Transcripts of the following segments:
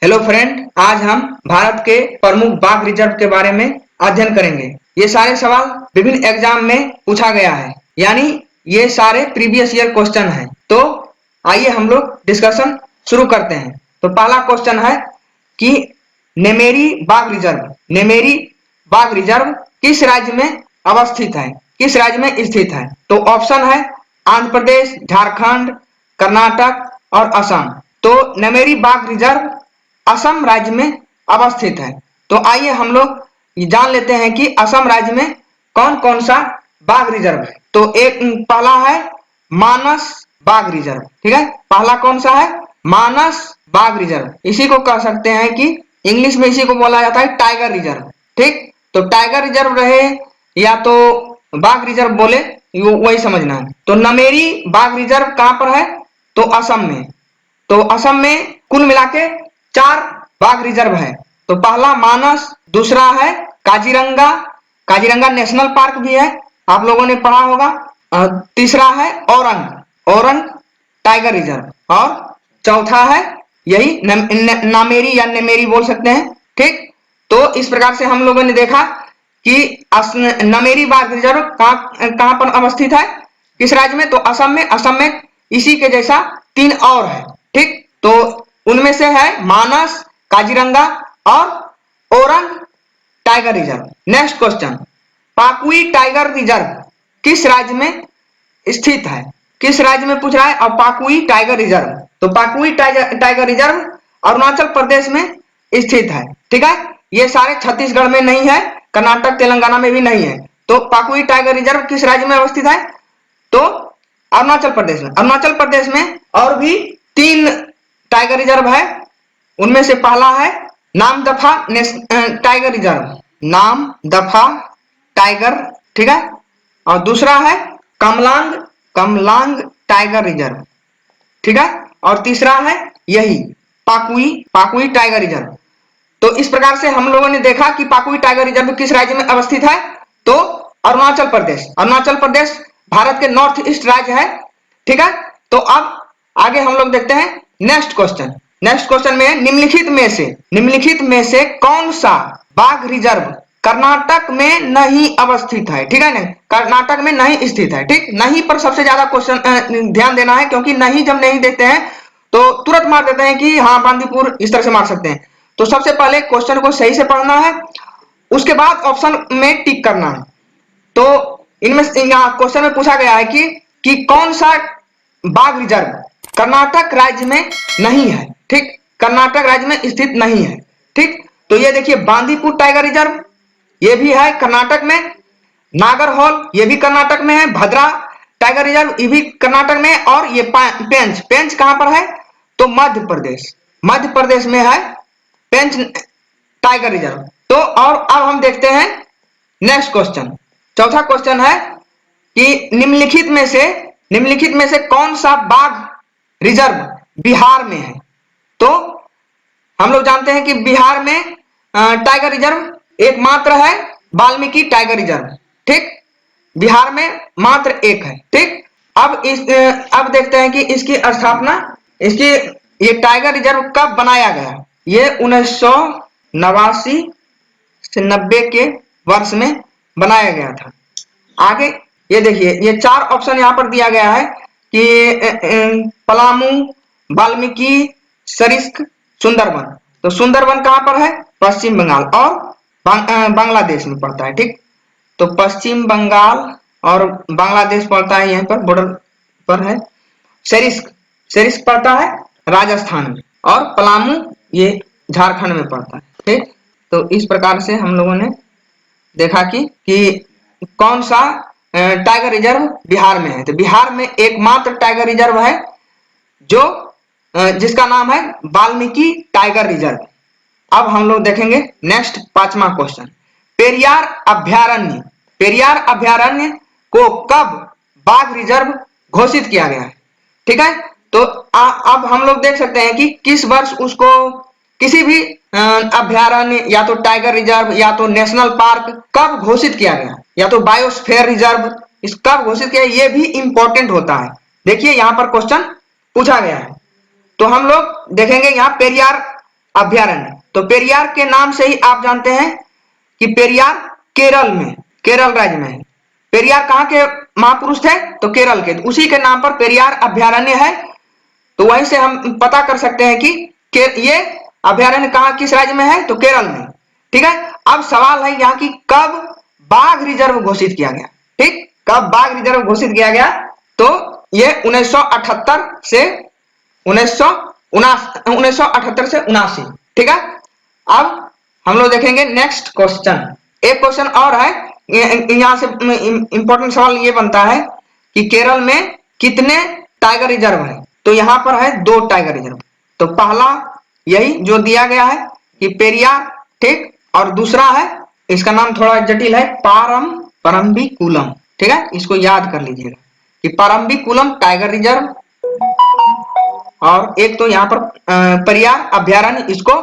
Hello friend, आज हम भारत के प्रमुख बाघ रिजर्व के बारे में अध्ययन करेंगे। ये सारे सवाल विभिन्न एग्जाम में पूछा गया है, यानी ये सारे प्रीवियस ईयर क्वेश्चन हैं। तो आइए हम लोग डिस्कशन शुरू करते हैं। तो पहला क्वेश्चन है कि नेमेरी बाघ रिजर्व किस राज्य में अवस्थित है, किस राज्य में स्थित है। तो ऑप्शन है आंध्र प्रदेश, झारखंड, कर्नाटक और असम। तो नेमेरी बाघ रिजर्व असम राज्य में अवस्थित है। तो आइए हम लोग जान लेते हैं कि असम राज्य में कौन कौन सा बाघ रिजर्व है। तो एक पहला है मानस बाघ रिजर्व, ठीक है। पहला कौन सा है? मानस बाघ रिजर्व। इसी को कह सकते हैं कि इंग्लिश में इसी को बोला जाता है टाइगर रिजर्व, ठीक। तो टाइगर रिजर्व रहे या तो बाघ रिजर्व बोले, वही समझना है। तो नमेरी बाघ रिजर्व कहां पर है? तो असम में। तो असम में कुल मिला के 4 बाघ रिजर्व है। तो पहला मानस, दूसरा है काजीरंगा नेशनल पार्क भी है, आप लोगों ने पढ़ा होगा। तीसरा है औरंग टाइगर रिजर्व और चौथा है यही नामेरी या नेमेरी बोल सकते हैं, ठीक। तो इस प्रकार से हम लोगों ने देखा कि नमेरी बाघ रिजर्व कहां पर अवस्थित है, किस राज्य में? तो असम में इसी के जैसा 3 और है, ठीक। तो उनमें से है मानस, काजीरंगा और Orang tiger reserve. Next question, Pakhui tiger reserve किस राज्य में स्थित है? किस राज्य में पूछ रहा है? और पाकुई टाइगर रिजर्व, तो पाकुई टाइगर रिजर्व अरुणाचल प्रदेश में स्थित है, ठीक है। ये सारे छत्तीसगढ़ में नहीं है, कर्नाटक तेलंगाना में भी नहीं है। तो पाकुई टाइगर रिजर्व किस राज्य में अवस्थित है? तो अरुणाचल प्रदेश में और भी 3 टाइगर रिजर्व है। उनमें से पहला है Namdapha tiger reserve, Namdapha tiger, ठीक है। और दूसरा है कमलांग टाइगर रिजर्व, ठीक है। और तीसरा है यही पाकुई टाइगर रिजर्व। तो इस प्रकार से हम लोगों ने देखा कि पाकुई टाइगर रिजर्व किस राज्य में अवस्थित है। तो अरुणाचल प्रदेश भारत के नॉर्थ ईस्ट राज्य है, ठीक है। तो अब आगे हम लोग देखते हैं नेक्स्ट क्वेश्चन में निम्नलिखित में से कौन सा बाघ रिजर्व कर्नाटक में नहीं अवस्थित है, ठीक है ना। कर्नाटक में नहीं स्थित है, ठीक। नहीं पर सबसे ज्यादा क्वेश्चन ध्यान देना है, क्योंकि नहीं जब नहीं देखते हैं तो तुरंत मार देते हैं कि हाँ बांदीपुर, इस तरह से मार सकते हैं। तो सबसे पहले क्वेश्चन को सही से पढ़ना है, उसके बाद ऑप्शन में टिक करना है। तो इनमें क्वेश्चन में पूछा गया है कि कौन सा बाघ रिजर्व कर्नाटक राज्य में नहीं है, ठीक। कर्नाटक राज्य में स्थित नहीं है, ठीक। तो ये देखिए बांदीपुर टाइगर रिजर्व, ये भी है कर्नाटक में। नागरहोल ये भी कर्नाटक में है। भद्रा टाइगर रिजर्व ये भी कर्नाटक में। और ये पेंच कहां पर है? तो मध्य प्रदेश में है पेंच टाइगर रिजर्व। तो और अब हम देखते हैं नेक्स्ट क्वेश्चन। चौथा क्वेश्चन है कि निम्नलिखित में से कौन सा बाघ रिजर्व बिहार में है। तो हम लोग जानते हैं कि बिहार में टाइगर रिजर्व एकमात्र है वाल्मीकि टाइगर रिजर्व, ठीक। बिहार में मात्र एक है, ठीक। अब देखते हैं कि इसकी स्थापना, ये टाइगर रिजर्व कब बनाया गया। ये 1989 से 90 के वर्ष में बनाया गया था। आगे ये देखिए, ये 4 ऑप्शन यहाँ पर दिया गया है कि पलामू, वाल्मीकि, सरिस्क, सुंदरवन। तो सुंदरवन कहां पर है? पश्चिम बंगाल और बांग्लादेश में पड़ता है, ठीक। तो पश्चिम बंगाल और बांग्लादेश पड़ता है, यहाँ पर बॉर्डर पर है। सरिस्क पड़ता है राजस्थान में और पलामू ये झारखंड में पड़ता है, ठीक। तो इस प्रकार से हम लोगों ने देखा कि कौन सा टाइगर रिजर्व बिहार में है। तो बिहार में एकमात्र टाइगर रिजर्व है जो जिसका नाम है वाल्मीकि टाइगर रिजर्व। अब हम लोग देखेंगे नेक्स्ट 5वां क्वेश्चन, पेरियार अभ्यारण्य को कब बाघ रिजर्व घोषित किया गया है, ठीक है। तो अब हम लोग देख सकते हैं कि किस वर्ष उसको किसी भी अभ्यारण्य या तो टाइगर रिजर्व या तो नेशनल पार्क कब घोषित किया गया, या तो बायोस्फीयर रिजर्व, इस कब घोषित किया, ये भी इंपॉर्टेंट होता है। देखिए यहां पर क्वेश्चन पूछा गया है। तो हम लोग देखेंगे यहाँ अभ्यारण्य। तो पेरियार के नाम से ही आप जानते हैं कि पेरियार केरल में, केरल राज्य में है। पेरियार कहाँ के महापुरुष थे? तो केरल के। उसी के नाम पर पेरियार अभ्यारण्य है। तो वहीं से हम पता कर सकते हैं कि ये अभ्यारण्य कहाँ, किस राज्य में है? तो केरल में। ठीक है। अब सवाल है यहाँ की कब बाघ रिजर्व घोषित किया गया? ठीक, कब बाघ रिजर्व घोषित किया गया? तो ये 1978 से 1978 से 79। ठीक है। अब हम लोग देखेंगे नेक्स्ट क्वेश्चन। एक क्वेश्चन और है, यहाँ से इंपॉर्टेंट सवाल ये बनता है कि केरल में कितने टाइगर रिजर्व है? तो यहाँ पर है 2 टाइगर रिजर्व। तो पहला यही जो दिया गया है कि पेरियार, ठीक, और दूसरा है, इसका नाम थोड़ा जटिल है, परम्बिकुलम। ठीक है, इसको याद कर लीजिएगा कि परम्बिकुलम टाइगर रिजर्व, और एक तो यहाँ पर पेरियार अभ्यारण्य, इसको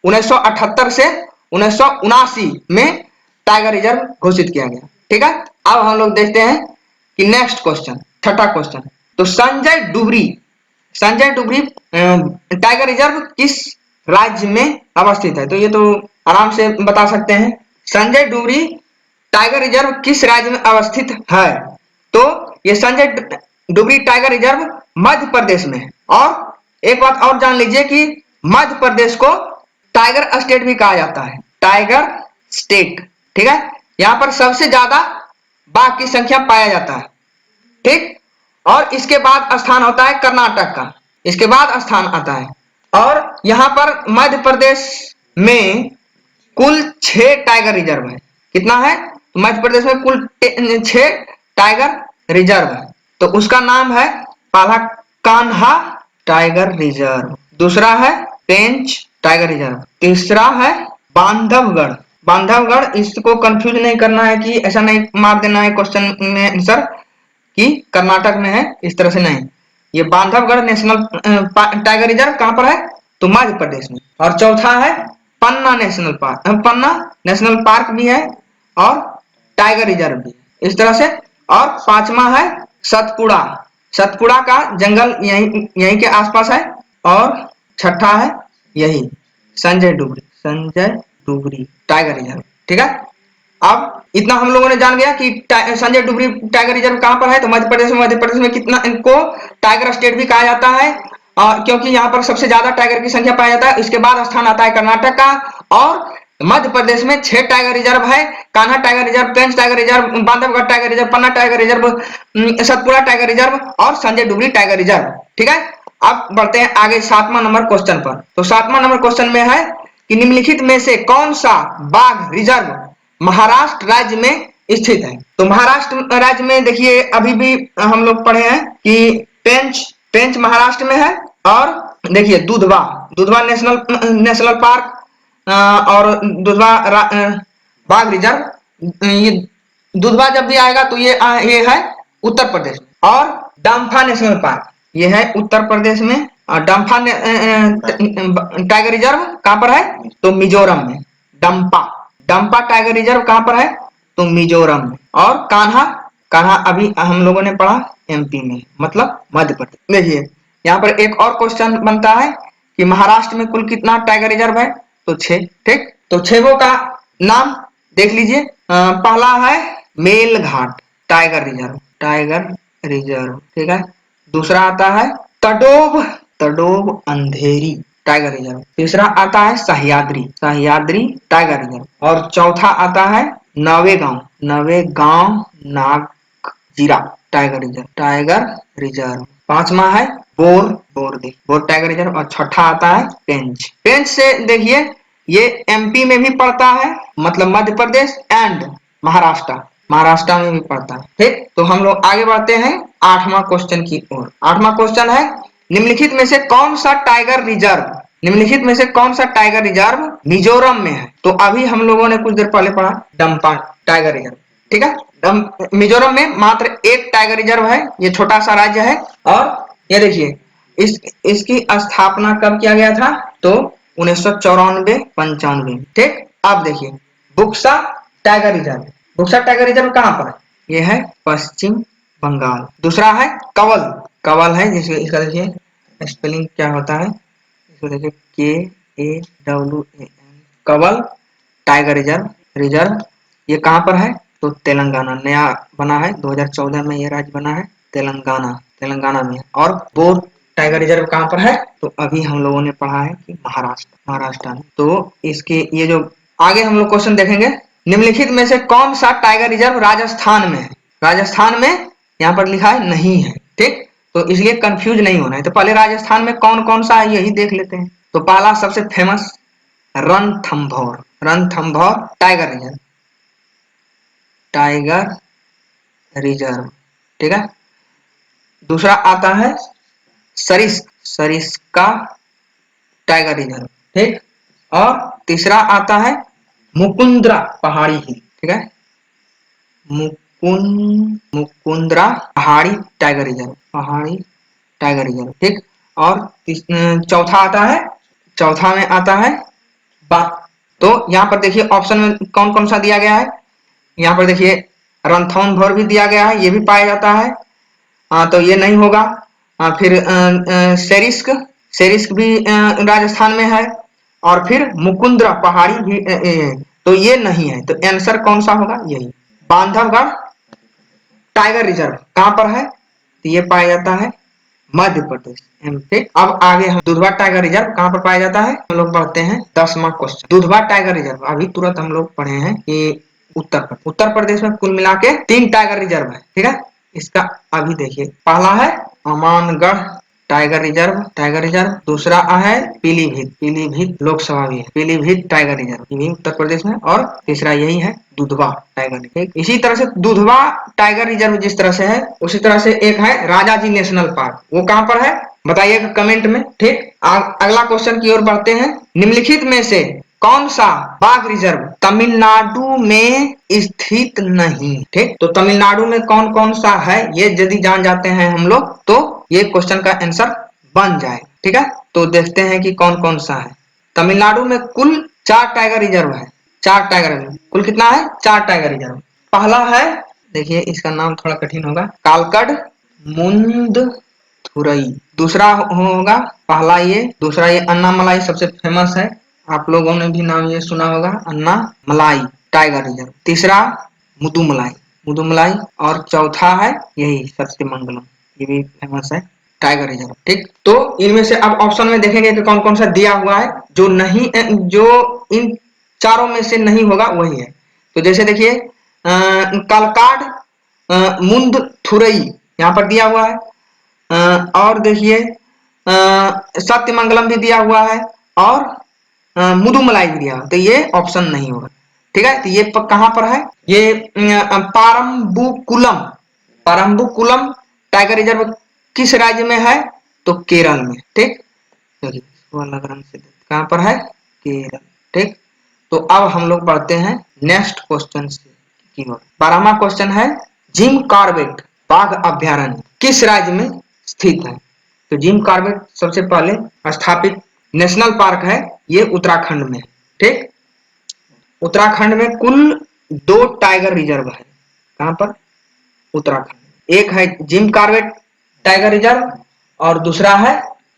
1978 से 1979 में टाइगर रिजर्व घोषित किया गया। ठीक है। अब हम लोग देखते हैं कि नेक्स्ट क्वेश्चन, छठा क्वेश्चन। तो संजय डुबरी टाइगर रिजर्व किस राज्य में अवस्थित है? तो ये तो आराम से बता सकते हैं। संजय डुबरी टाइगर रिजर्व किस राज्य में अवस्थित है? तो ये संजय डुबरी टाइगर रिजर्व मध्य प्रदेश में है। और एक बात और जान लीजिए कि मध्य प्रदेश को टाइगर स्टेट भी कहा जाता है, टाइगर स्टेट। ठीक है। यहाँ पर सबसे ज्यादा बाघ की संख्या पाया जाता है। ठीक। और इसके बाद स्थान होता है कर्नाटक का, इसके बाद स्थान आता है। और यहाँ पर मध्य प्रदेश में कुल 6 टाइगर रिजर्व है। कितना है? मध्य प्रदेश में कुल 6 टाइगर रिजर्व है। तो उसका नाम है, पहला कान्हा टाइगर रिजर्व, दूसरा है पेंच टाइगर रिजर्व, तीसरा है बांधवगढ़। बांधवगढ़, इसको कंफ्यूज नहीं करना है कि ऐसा नहीं मार देना है क्वेश्चन में आंसर कि कर्नाटक में है, इस तरह से नहीं। ये बांधवगढ़ नेशनल टाइगर रिजर्व कहां पर है? तो मध्य प्रदेश में। और चौथा है पन्ना नेशनल पार्क, पन्ना नेशनल पार्क भी है और टाइगर रिजर्व भी, इस तरह से। और पांचवा है सतपुड़ा, सतपुड़ा का जंगल यहीं के आसपास है। और छठा है यही संजय डुबरी टाइगर रिजर्व। ठीक है। अब इतना हम लोगों ने जान गया कि संजय डुबरी टाइगर रिजर्व कहां पर है? तो मध्य प्रदेश में कितना, इनको टाइगर स्टेट भी कहा जाता है क्योंकि यहाँ पर सबसे ज्यादा टाइगर की संख्या पाया जाता है। इसके बाद स्थान आता है कर्नाटक का। और मध्य प्रदेश में 6 टाइगर रिजर्व है, Kanha tiger reserve, Pench tiger reserve, Bandhavgarh tiger reserve, Panna tiger reserve, Satpura tiger reserve और संजय डुबरी टाइगर रिजर्व। ठीक है। अब बढ़ते हैं आगे 7वां नंबर क्वेश्चन पर। तो 7वां नंबर क्वेश्चन में है कि निम्नलिखित में से कौन सा बाघ रिजर्व महाराष्ट्र राज्य में स्थित है? तो महाराष्ट्र राज्य में देखिए, अभी भी हम लोग पढ़े हैं कि पेंच महाराष्ट्र में है। और देखिए दुधवा नेशनल पार्क और दुधवा बाघ रिजर्व, ये दुधवा जब भी आएगा तो ये है उत्तर प्रदेश में। और डम्फा नेशनल पार्क ये है उत्तर प्रदेश में। और डम्फा टाइगर रिजर्व कहां पर है? तो मिजोरम में। डम्पा टाइगर रिजर्व कहां पर है? तो मिजोरम में। और कान्हा अभी हम लोगों ने पढ़ा एमपी में, मतलब मध्य प्रदेश। देखिए यहाँ पर एक और क्वेश्चन बनता है कि महाराष्ट्र में कुल कितना टाइगर रिजर्व है? तो 6। ठीक। तो 6 का नाम देख लीजिए। पहला है मेलघाट टाइगर रिजर्व, ठीक है। दूसरा आता है तडोब अंधेरी टाइगर रिजर्व। तीसरा आता है सह्याद्री टाइगर रिजर्व। और चौथा आता है नवेगांव नागजीरा टाइगर रिजर्व। पांचवा है बोर टाइगर रिजर्व। और छठा आता है पेंच से देखिए ये एमपी में भी पड़ता है, मतलब मध्य प्रदेश एंड महाराष्ट्र में भी पड़ता है। ठीक। तो हम लोग आगे बढ़ते हैं 8वां क्वेश्चन की ओर। 8वां क्वेश्चन है निम्नलिखित में से कौन सा टाइगर रिजर्व मिजोरम में है? तो अभी हम लोगों ने कुछ देर पहले पढ़ा डम्पा टाइगर रिजर्व। ठीक है। मिजोरम में मात्र 1 टाइगर रिजर्व है, ये छोटा सा राज्य है। और ये देखिए इसकी स्थापना कब किया गया था? तो 1994-95। ठीक। अब देखिए बुक्सा टाइगर रिजर्व कहां पर है? ये है पश्चिम बंगाल। दूसरा है कवल है, जिसका इसका देखिए स्पेलिंग क्या होता है, इसको देखिए KWAN कंवल टाइगर रिजर्व ये कहाँ पर है? तो तेलंगाना, नया बना है 2014 में ये राज्य बना है, तेलंगाना में। और बोर टाइगर रिजर्व कहाँ पर है? तो अभी हम लोगों ने पढ़ा है कि महाराष्ट्र में। तो इसके ये जो आगे हम लोग क्वेश्चन देखेंगे, निम्नलिखित में से कौन सा टाइगर रिजर्व राजस्थान में है? राजस्थान में यहाँ पर लिखा है नहीं है, ठीक, तो इसलिए कंफ्यूज नहीं होना है। तो पहले राजस्थान में कौन कौन सा है यही देख लेते हैं। तो पहला सबसे फेमस रणथंभौर टाइगर रिजर्व, ठीक है। दूसरा आता है सरिस्का टाइगर रिजर्व, ठीक। और तीसरा आता है मुकुंद्रा पहाड़ी हिल, ठीक है, मुकुंद्रा पहाड़ी टाइगर रिजर्व, ठीक। और चौथा में आता है तो यहाँ पर देखिए ऑप्शन में कौन कौन सा दिया गया है। यहाँ पर देखिए रणथंभौर भी दिया गया है, ये भी पाया जाता है, तो ये नहीं होगा। फिर सेरिस्क भी राजस्थान में है, और फिर मुकुंद्रा पहाड़ी भी तो ये नहीं है। तो आंसर कौन सा होगा? यही बांधवगढ़ टाइगर रिजर्व कहाँ पर है? तो ये पाया जाता है मध्य प्रदेश, ठीक। अब आगे हम दुधवा टाइगर रिजर्व कहाँ पर पाया जाता है, हम लोग पढ़ते हैं 10वां क्वेश्चन। दुधवा टाइगर रिजर्व अभी तुरंत हम लोग पढ़े हैं कि उत्तर प्रदेश में कुल मिला के 3 टाइगर रिजर्व है, ठीक है। इसका अभी देखिए, पहला है अमानगढ़ टाइगर रिजर्व, दूसरा है पीलीभीत लोकसभा भी है, पीलीभीत टाइगर रिजर्व, ये भी उत्तर प्रदेश में। और तीसरा यही है दुधवा टाइगर रिजर्व। इसी तरह से दुधवा टाइगर रिजर्व जिस तरह से है, उसी तरह से एक है राजाजी नेशनल पार्क, वो कहाँ पर है बताइएगा कमेंट में, ठीक। अगला क्वेश्चन की ओर बढ़ते हैं। निम्नलिखित में से कौन सा बाघ रिजर्व तमिलनाडु में स्थित नहीं, ठीक। तो तमिलनाडु में कौन कौन सा है ये यदि जान जाते हैं हम लोग तो ये क्वेश्चन का आंसर बन जाए, ठीक है। तो देखते हैं कि कौन कौन सा है। तमिलनाडु में कुल 4 टाइगर रिजर्व है, 4 टाइगर कुल कितना है? 4 टाइगर रिजर्व। पहला है, देखिए इसका नाम थोड़ा कठिन होगा, कालकड़ मुंदथुरई। दूसरा होगा पहला ये, दूसरा ये अन्नामलाई सबसे फेमस है, आप लोगों ने भी नाम ये सुना होगा अन्नामलाई टाइगर रिजर्व। तीसरा मुदुमलाई और चौथा है यही सत्यमंगलम, ये भी फेमस है टाइगर रिजर्व, ठीक। तो इनमें से अब ऑप्शन में देखेंगे कि कौन कौन सा दिया हुआ है, जो नहीं, जो इन चारों में से नहीं होगा वही है। तो जैसे देखिए कालकाड मुंदथुरई यहाँ पर दिया हुआ है, और देखिए सत्यमंगलम भी दिया हुआ है, और मुदुमलाई भी दिया, तो ये ऑप्शन नहीं होगा, ठीक है। तो ये कहाँ पर है? ये पारम्बुकुलम टाइगर रिजर्व किस राज्य में है? तो केरल में, ठीक। कहाँ पर है? केरल, ठीक। तो अब हम लोग बढ़ते हैं नेक्स्ट क्वेश्चन की ओर। 12वां क्वेश्चन है जिम कॉर्बेट बाघ अभ्यारण्य किस राज्य में स्थित है? तो जिम कॉर्बेट सबसे पहले स्थापित नेशनल पार्क है, ये उत्तराखंड में, ठीक। उत्तराखंड में कुल 2 टाइगर रिजर्व है, कहां पर? उत्तराखंड। एक है जिम कॉर्बेट टाइगर रिजर्व और दूसरा है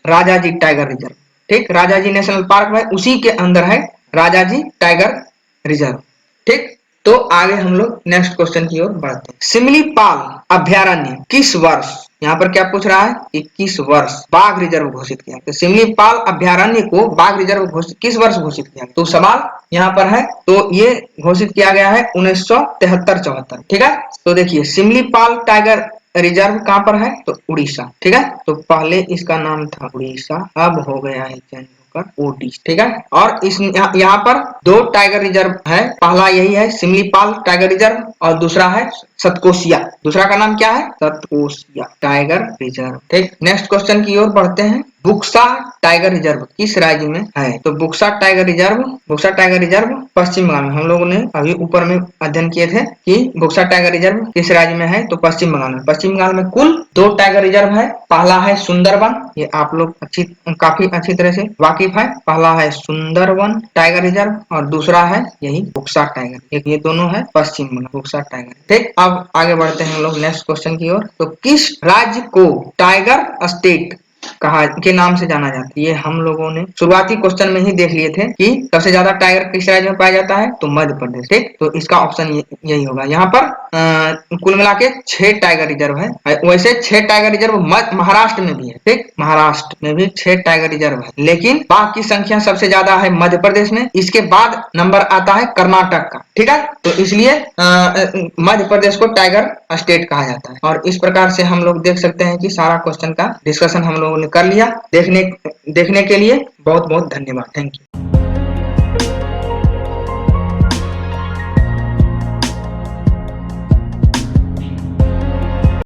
राजाजी टाइगर रिजर्व, ठीक। राजाजी नेशनल पार्क है, उसी के अंदर है राजाजी टाइगर रिजर्व, ठीक। तो आगे हम लोग नेक्स्ट क्वेश्चन की ओर बढ़ते हैं। सिमलीपाल अभ्यारण्य किस वर्ष, यहाँ पर क्या पूछ रहा है कि किस वर्ष बाघ रिजर्व घोषित किया? तो सिमलीपाल अभ्यारण्य को बाघ रिजर्व किस वर्ष घोषित किया? तो सवाल यहाँ पर है, तो ये घोषित किया गया है 1973-74, ठीक है। तो देखिए सिमलीपाल टाइगर रिजर्व कहाँ पर है? तो उड़ीसा, ठीक है। तो पहले इसका नाम था उड़ीसा, अब हो गया है चेंज होकर ओडिशा, ठीक है। और इस यहाँ पर 2 टाइगर रिजर्व है, पहला यही है सिमलीपाल टाइगर रिजर्व और दूसरा है सतकोसिया, दूसरा का नाम क्या है? सतकोसिया टाइगर रिजर्व, ठीक। नेक्स्ट क्वेश्चन की ओर बढ़ते हैं। बुक्सा टाइगर रिजर्व किस राज्य में है? तो बुक्सा टाइगर रिजर्व पश्चिम बंगाल में, हम लोगों ने अभी ऊपर में अध्ययन किए थे कि बुक्सा टाइगर रिजर्व किस राज्य में है, तो पश्चिम बंगाल में। पश्चिम बंगाल में कुल 2 टाइगर रिजर्व है, पहला है सुंदरवन, ये आप लोग काफी अच्छी तरह से वाकिफ है, पहला है सुंदरवन टाइगर रिजर्व और दूसरा है यही बुक्सा टाइगर, एक ये दोनों है पश्चिम बंगाल बुक्सा टाइगर, ठीक। अब आगे बढ़ते हैं हम लोग नेक्स्ट क्वेश्चन की ओर। तो किस राज्य को टाइगर स्टेट कहा के नाम से जाना जाता है। ये हम लोगों ने शुरुआती क्वेश्चन में ही देख लिए थे कि सबसे ज्यादा टाइगर किस राज्य में पाया जाता है, तो मध्य प्रदेश। ठीक, तो इसका ऑप्शन यही होगा। यहाँ पर कुल मिला के 6 टाइगर रिजर्व है। वैसे 6 टाइगर रिजर्व महाराष्ट्र में भी है। ठीक, महाराष्ट्र में भी 6 टाइगर रिजर्व है, लेकिन बाघ की संख्या सबसे ज्यादा है मध्य प्रदेश में। इसके बाद नंबर आता है कर्नाटक का। ठीक है, तो इसलिए मध्य प्रदेश को टाइगर स्टेट कहा जाता है। और इस प्रकार से हम लोग देख सकते हैं कि सारा क्वेश्चन का डिस्कशन हम लोगों ने कर लिया। देखने के लिए बहुत बहुत धन्यवाद। Thank you.